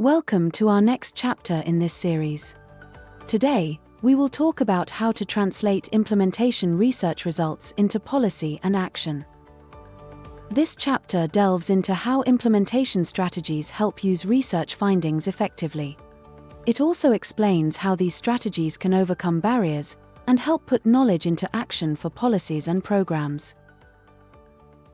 Welcome to our next chapter in this series. Today, we will talk about how to translate implementation research results into policy and action. This chapter delves into how implementation strategies help use research findings effectively. It also explains how these strategies can overcome barriers and help put knowledge into action for policies and programs.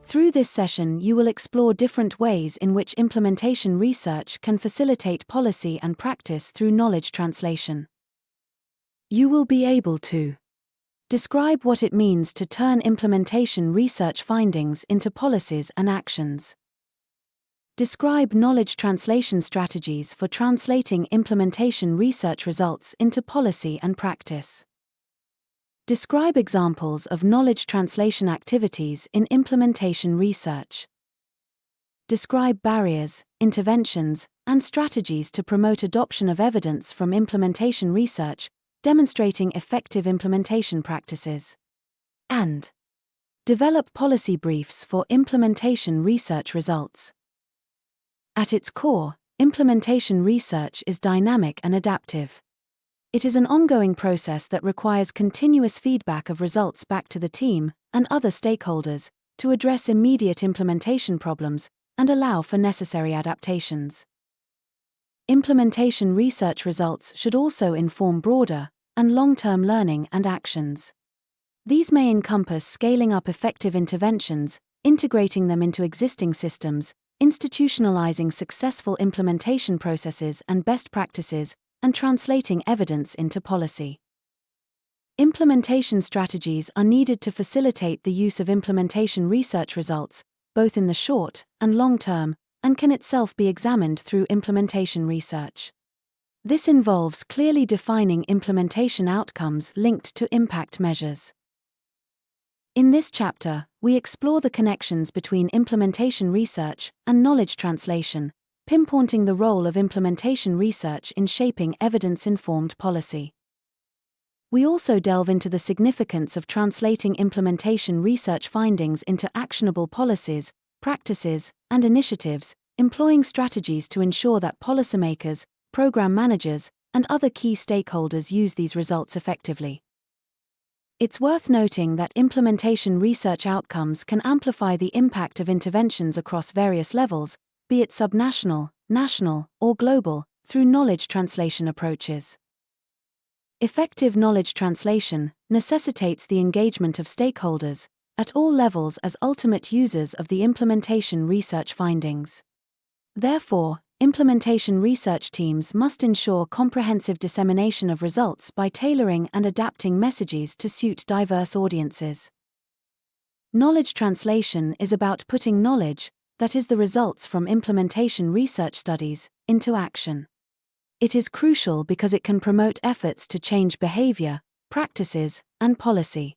Through this session, you will explore different ways in which implementation research can facilitate policy and practice through knowledge translation. You will be able to describe what it means to turn implementation research findings into policies and actions. Describe knowledge translation strategies for translating implementation research results into policy and practice. Describe examples of knowledge translation activities in implementation research. Describe barriers, interventions, and strategies to promote adoption of evidence from implementation research, demonstrating effective implementation practices. And develop policy briefs for implementation research results. At its core, implementation research is dynamic and adaptive. It is an ongoing process that requires continuous feedback of results back to the team and other stakeholders to address immediate implementation problems and allow for necessary adaptations. Implementation research results should also inform broader and long-term learning and actions. These may encompass scaling up effective interventions, integrating them into existing systems, institutionalizing successful implementation processes and best practices, and translating evidence into policy. Implementation strategies are needed to facilitate the use of implementation research results, both in the short and long term, and can itself be examined through implementation research. This involves clearly defining implementation outcomes linked to impact measures. In this chapter, we explore the connections between implementation research and knowledge translation, pinpointing the role of implementation research in shaping evidence-informed policy. We also delve into the significance of translating implementation research findings into actionable policies, practices, and initiatives, employing strategies to ensure that policymakers, program managers, and other key stakeholders use these results effectively. It's worth noting that implementation research outcomes can amplify the impact of interventions across various levels, be it subnational, national, or global, through knowledge translation approaches. Effective knowledge translation necessitates the engagement of stakeholders at all levels as ultimate users of the implementation research findings. Therefore, implementation research teams must ensure comprehensive dissemination of results by tailoring and adapting messages to suit diverse audiences. Knowledge translation is about putting knowledge, that is the results from implementation research studies, into action. It is crucial because it can promote efforts to change behavior, practices, and policy.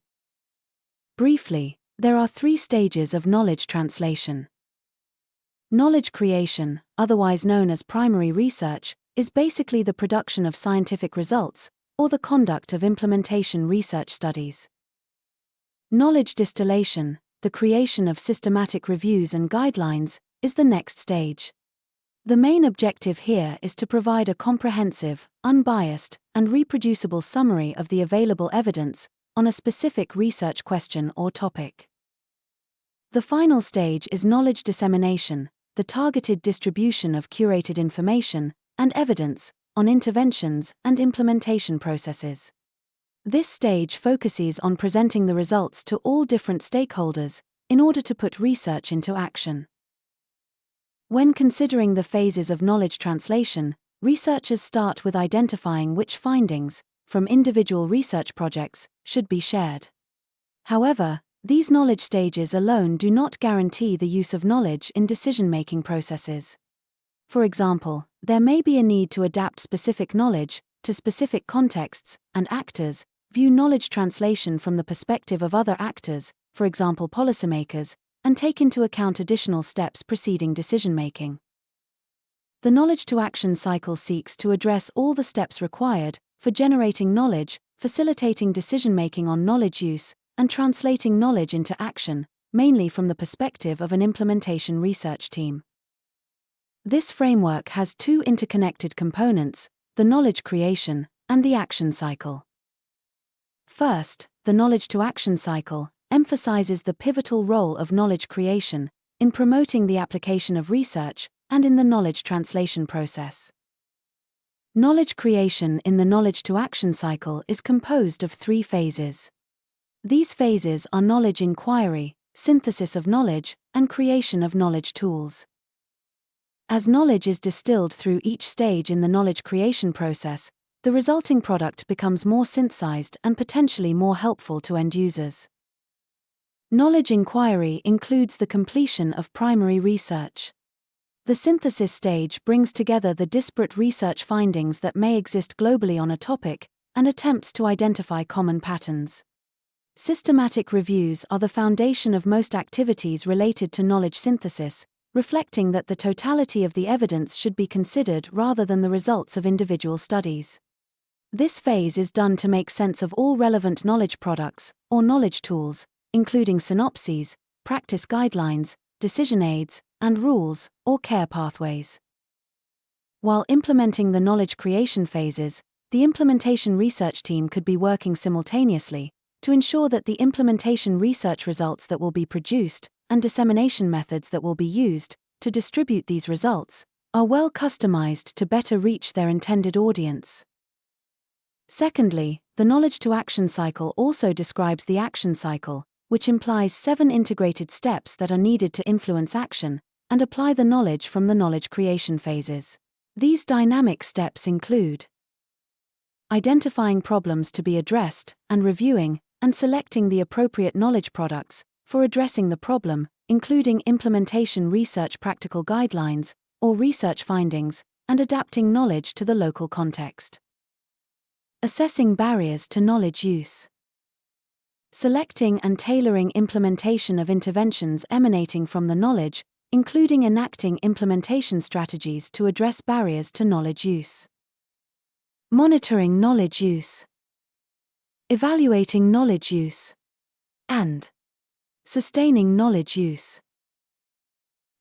Briefly, there are 3 stages of knowledge translation. Knowledge creation, otherwise known as primary research, is basically the production of scientific results, or the conduct of implementation research studies. Knowledge distillation, the creation of systematic reviews and guidelines, is the next stage. The main objective here is to provide a comprehensive, unbiased, and reproducible summary of the available evidence on a specific research question or topic. The final stage is knowledge dissemination, the targeted distribution of curated information and evidence on interventions and implementation processes. This stage focuses on presenting the results to all different stakeholders in order to put research into action. When considering the phases of knowledge translation, researchers start with identifying which findings, from individual research projects, should be shared. However, these knowledge stages alone do not guarantee the use of knowledge in decision-making processes. For example, there may be a need to adapt specific knowledge to specific contexts and actors, view knowledge translation from the perspective of other actors, for example policymakers, and take into account additional steps preceding decision-making. The knowledge-to-action cycle seeks to address all the steps required for generating knowledge, facilitating decision-making on knowledge use, and translating knowledge into action, mainly from the perspective of an implementation research team. This framework has two interconnected components: the knowledge creation and the action cycle. First, the knowledge-to-action cycle emphasizes the pivotal role of knowledge creation in promoting the application of research and in the knowledge translation process. Knowledge creation in the knowledge-to-action cycle is composed of three phases. These phases are knowledge inquiry, synthesis of knowledge, and creation of knowledge tools. As knowledge is distilled through each stage in the knowledge creation process, the resulting product becomes more synthesized and potentially more helpful to end users. Knowledge inquiry includes the completion of primary research. The synthesis stage brings together the disparate research findings that may exist globally on a topic and attempts to identify common patterns. Systematic reviews are the foundation of most activities related to knowledge synthesis, reflecting that the totality of the evidence should be considered rather than the results of individual studies. This phase is done to make sense of all relevant knowledge products, or knowledge tools, including synopses, practice guidelines, decision aids, and rules, or care pathways. While implementing the knowledge creation phases, the implementation research team could be working simultaneously to ensure that the implementation research results that will be produced and dissemination methods that will be used to distribute these results are well customized to better reach their intended audience. Secondly, the knowledge-to-action cycle also describes the action cycle, which implies 7 integrated steps that are needed to influence action and apply the knowledge from the knowledge creation phases. These dynamic steps include identifying problems to be addressed and reviewing and selecting the appropriate knowledge products for addressing the problem, including implementation research practical guidelines or research findings, and adapting knowledge to the local context. Assessing barriers to knowledge use. Selecting and tailoring implementation of interventions emanating from the knowledge, including enacting implementation strategies to address barriers to knowledge use. Monitoring knowledge use. Evaluating knowledge use. And sustaining knowledge use.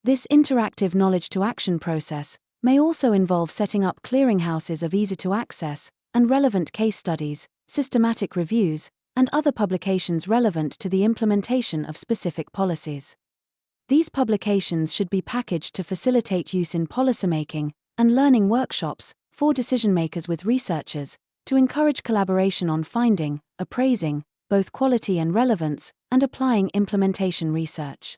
This interactive knowledge-to-action process may also involve setting up clearinghouses of easy-to-access and relevant case studies, systematic reviews, and other publications relevant to the implementation of specific policies. These publications should be packaged to facilitate use in policymaking and learning workshops for decision-makers with researchers to encourage collaboration on finding, appraising, both quality and relevance, and applying implementation research.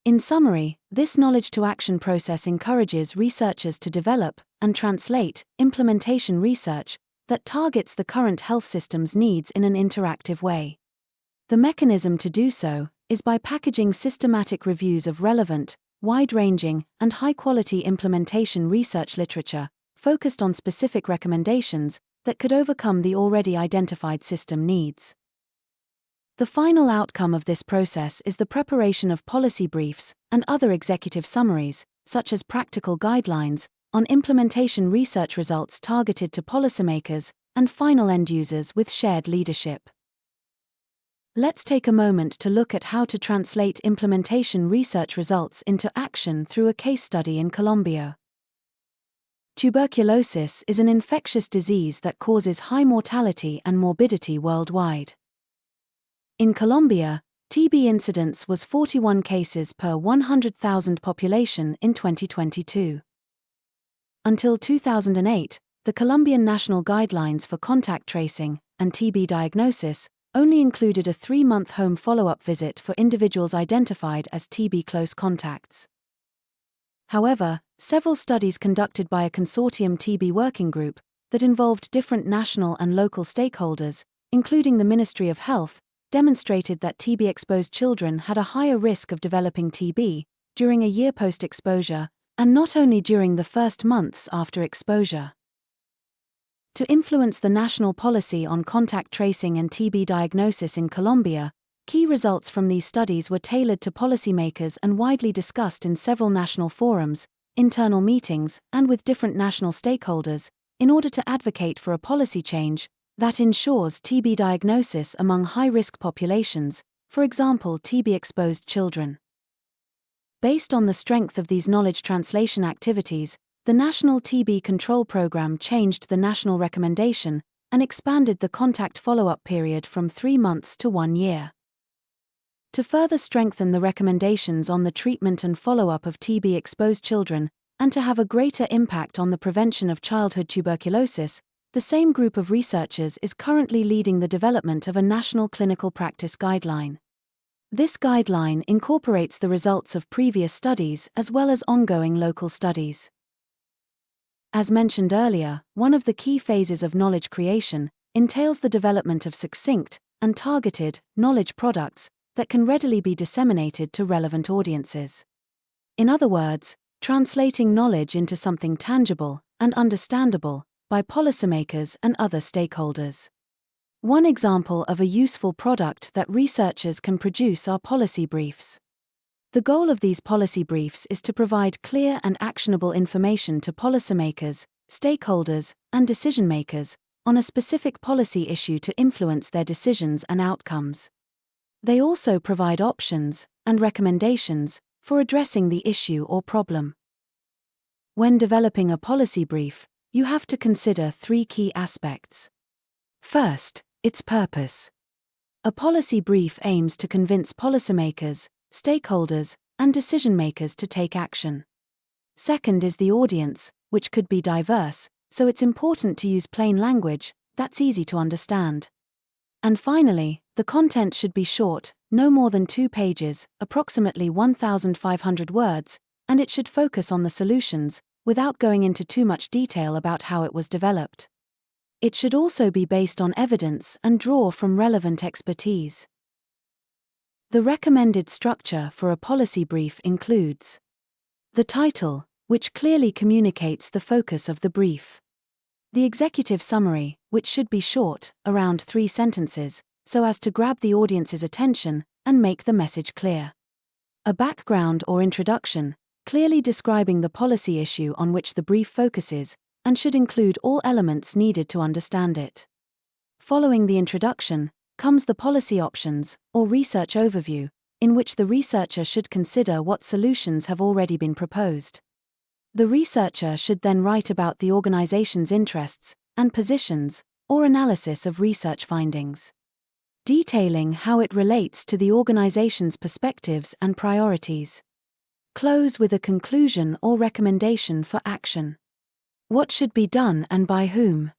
In summary, this knowledge-to-action process encourages researchers to develop and translate implementation research that targets the current health system's needs in an interactive way. The mechanism to do so is by packaging systematic reviews of relevant, wide-ranging, and high-quality implementation research literature focused on specific recommendations that could overcome the already identified system needs. The final outcome of this process is the preparation of policy briefs and other executive summaries, such as practical guidelines, on implementation research results targeted to policymakers and final end users with shared leadership. Let's take a moment to look at how to translate implementation research results into action through a case study in Colombia. Tuberculosis is an infectious disease that causes high mortality and morbidity worldwide. In Colombia, TB incidence was 41 cases per 100,000 population in 2022. Until 2008, the Colombian National Guidelines for Contact Tracing and TB Diagnosis only included a 3-month home follow-up visit for individuals identified as TB close contacts. However, several studies conducted by a consortium TB working group that involved different national and local stakeholders, including the Ministry of Health, demonstrated that TB-exposed children had a higher risk of developing TB during a year post-exposure, and not only during the first months after exposure. To influence the national policy on contact tracing and TB diagnosis in Colombia, key results from these studies were tailored to policymakers and widely discussed in several national forums, internal meetings, and with different national stakeholders, in order to advocate for a policy change that ensures TB diagnosis among high-risk populations, for example TB-exposed children. Based on the strength of these knowledge translation activities, the National TB Control Program changed the national recommendation and expanded the contact follow-up period from 3 months to 1 year. To further strengthen the recommendations on the treatment and follow-up of TB-exposed children, and to have a greater impact on the prevention of childhood tuberculosis, the same group of researchers is currently leading the development of a national clinical practice guideline. This guideline incorporates the results of previous studies as well as ongoing local studies. As mentioned earlier, one of the key phases of knowledge creation entails the development of succinct and targeted knowledge products that can readily be disseminated to relevant audiences. In other words, translating knowledge into something tangible and understandable by policymakers and other stakeholders. One example of a useful product that researchers can produce are policy briefs. The goal of these policy briefs is to provide clear and actionable information to policymakers, stakeholders, and decision-makers on a specific policy issue to influence their decisions and outcomes. They also provide options and recommendations for addressing the issue or problem. When developing a policy brief, you have to consider 3 key aspects. First, its purpose. A policy brief aims to convince policymakers, stakeholders, and decision-makers to take action. Second is the audience, which could be diverse, so it's important to use plain language that's easy to understand. And finally, the content should be short, no more than 2 pages, approximately 1,500 words, and it should focus on the solutions, without going into too much detail about how it was developed. It should also be based on evidence and draw from relevant expertise. The recommended structure for a policy brief includes the title, which clearly communicates the focus of the brief. The executive summary, which should be short, around 3 sentences, so as to grab the audience's attention and make the message clear. A background or introduction, clearly describing the policy issue on which the brief focuses, and should include all elements needed to understand it. Following the introduction, comes the policy options, or research overview, in which the researcher should consider what solutions have already been proposed. The researcher should then write about the organization's interests and positions, or analysis of research findings, detailing how it relates to the organization's perspectives and priorities. Close with a conclusion or recommendation for action. What should be done and by whom?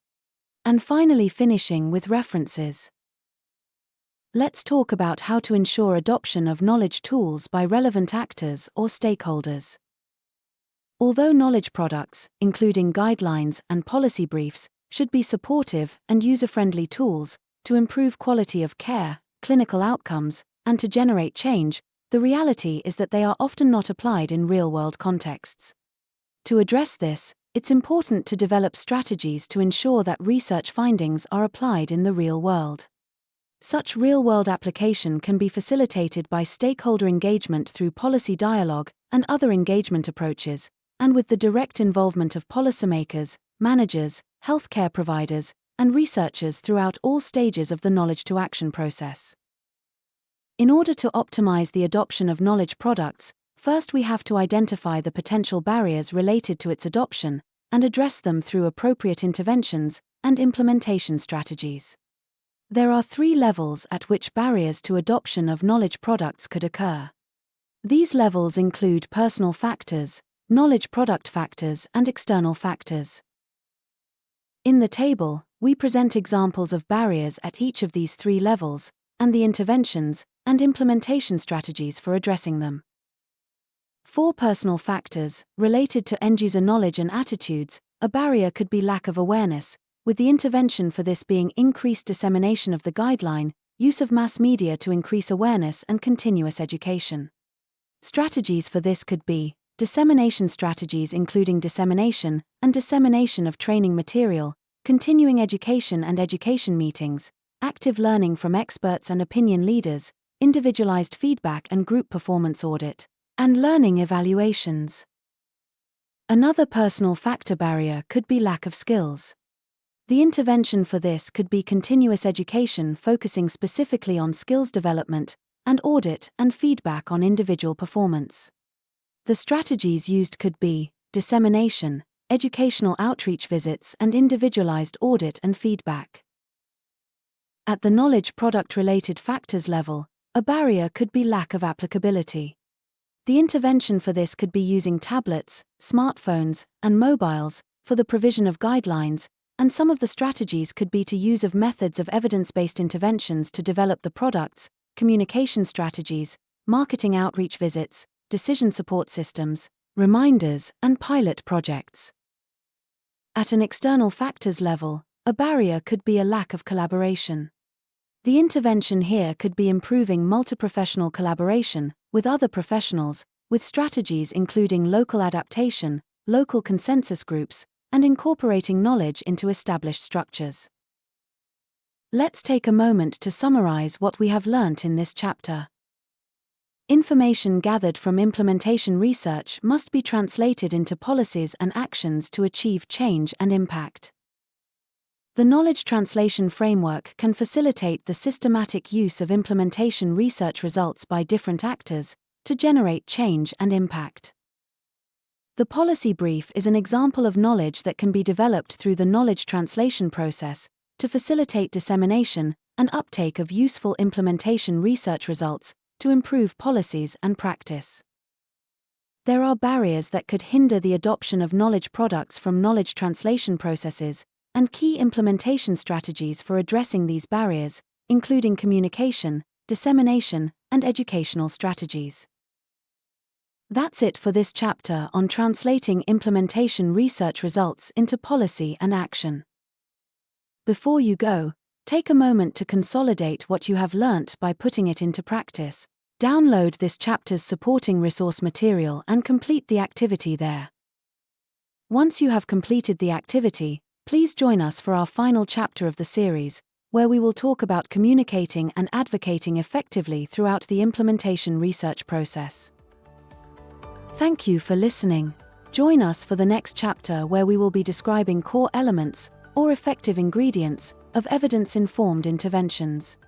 And finally finishing with references. Let's talk about how to ensure adoption of knowledge tools by relevant actors or stakeholders. Although knowledge products, including guidelines and policy briefs, should be supportive and user-friendly tools to improve quality of care, clinical outcomes, and to generate change, the reality is that they are often not applied in real-world contexts. To address this, it's important to develop strategies to ensure that research findings are applied in the real world. Such real-world application can be facilitated by stakeholder engagement through policy dialogue and other engagement approaches, and with the direct involvement of policymakers, managers, healthcare providers, and researchers throughout all stages of the knowledge-to-action process. In order to optimize the adoption of knowledge products, first we have to identify the potential barriers related to its adoption and address them through appropriate interventions and implementation strategies. There are 3 levels at which barriers to adoption of knowledge products could occur. These levels include personal factors, knowledge product factors, and external factors. In the table, we present examples of barriers at each of these 3 levels, and the interventions and implementation strategies for addressing them. For personal factors, related to end-user knowledge and attitudes, a barrier could be lack of awareness, with the intervention for this being increased dissemination of the guideline, use of mass media to increase awareness and continuous education. Strategies for this could be dissemination strategies including dissemination and dissemination of training material, continuing education and education meetings, active learning from experts and opinion leaders, individualized feedback and group performance audit, and learning evaluations. Another personal factor barrier could be lack of skills. The intervention for this could be continuous education focusing specifically on skills development, and audit and feedback on individual performance. The strategies used could be dissemination, educational outreach visits, and individualized audit and feedback. At the knowledge product-related factors level, a barrier could be lack of applicability. The intervention for this could be using tablets, smartphones, and mobiles for the provision of guidelines, and some of the strategies could be to use of methods of evidence-based interventions to develop the products, communication strategies, marketing outreach visits, decision support systems, reminders, and pilot projects. At an external factors level, a barrier could be a lack of collaboration. The intervention here could be improving multi-professional collaboration with other professionals, with strategies including local adaptation, local consensus groups, and incorporating knowledge into established structures. Let's take a moment to summarize what we have learnt in this chapter. Information gathered from implementation research must be translated into policies and actions to achieve change and impact. The knowledge translation framework can facilitate the systematic use of implementation research results by different actors to generate change and impact. The policy brief is an example of knowledge that can be developed through the knowledge translation process to facilitate dissemination and uptake of useful implementation research results to improve policies and practice. There are barriers that could hinder the adoption of knowledge products from knowledge translation processes, and key implementation strategies for addressing these barriers, including communication, dissemination, and educational strategies. That's it for this chapter on translating implementation research results into policy and action. Before you go, take a moment to consolidate what you have learnt by putting it into practice. Download this chapter's supporting resource material and complete the activity there. Once you have completed the activity, please join us for our final chapter of the series, where we will talk about communicating and advocating effectively throughout the implementation research process. Thank you for listening. Join us for the next chapter where we will be describing core elements, or effective ingredients, of evidence-informed interventions.